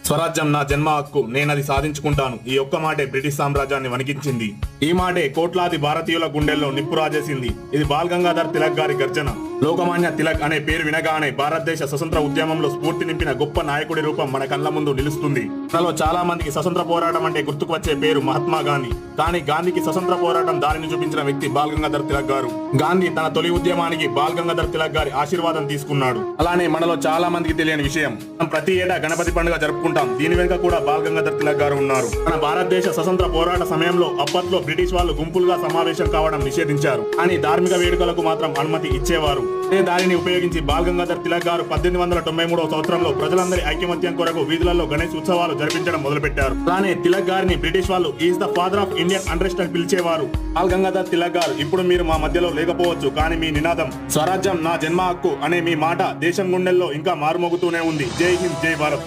స్వరాజ్యం నా జన్మ హక్కు, నేనది సాధించుకుంటాను. ఈ ఒక్క మాటే బ్రిటిష్ సామ్రాజ్యాన్ని వణికించింది. ఈ మాటే కోట్లాది భారతీయుల గుండెల్లో నిప్పు రాజేసింది. ఇది బాల్ గంగాధర్ తిలక్ గారి గర్జన. లోకమాన్య తిలక్ అనే పేరు వినగానే భారతదేశ స్వతంత్ర ఉద్యమంలో స్ఫూర్తి నింపిన గొప్ప నాయకుడి రూపం మన కళ్ళ ముందు నిలుస్తుంది. మనలో చాలా మందికి స్వతంత్ర పోరాటం అంటే గుర్తుకు వచ్చే పేరు మహాత్మా గాంధీ. కానీ గాంధీకి స్వతంత్ర పోరాటం దారిని చూపించిన వ్యక్తి బాల్ గంగాధర్ తిలక్ గారు. గాంధీ తన తొలి ఉద్యమానికి బాల్ గంగాధర్ తిలక్ గారి ఆశీర్వాదం తీసుకున్నాడు. అలానే మనలో చాలా మందికి తెలియని విషయం, మనం ప్రతి ఏటా గణపతి పండుగ జరుపుకుంటాం. దీని వెనుక కూడా బాల్ గంగాధర్ తిలక్ గారు ఉన్నారు. మన భారతదేశ స్వతంత్ర పోరాట సమయంలో అప్పట్లో బ్రిటిష్ వాళ్ళు గుంపులుగా సమావేశం కావడం నిషేధించారు. కానీ ధార్మిక వేడుకలకు మాత్రం అనుమతి ఇచ్చేవారు. అదే దానిని ఉపయోగించి బాల్ గంగాధర్ తిలక్ గారు 1893 సంవత్సరంలో ప్రజలందరి ఐకమత్యం కొరకు వీధులలో గణేష్ ఉత్సవాలు జరిపించడం మొదలుపెట్టారు. అలానే తిలక్ గారిని బ్రిటిష్ వాళ్ళు is the father of Indian unrest అని పిలిచేవారు. బాల్ గంగాధర్ తిలక్ గారు ఇప్పుడు మీరు మా మధ్యలో లేకపోవచ్చు, కానీ మీ నినాదం స్వరాజ్యం నా జన్మ హక్కు అనే మీ మాట దేశం గుండెల్లో ఇంకా మారుమోగుతూనే ఉంది. జై హింద్, జై భారత్.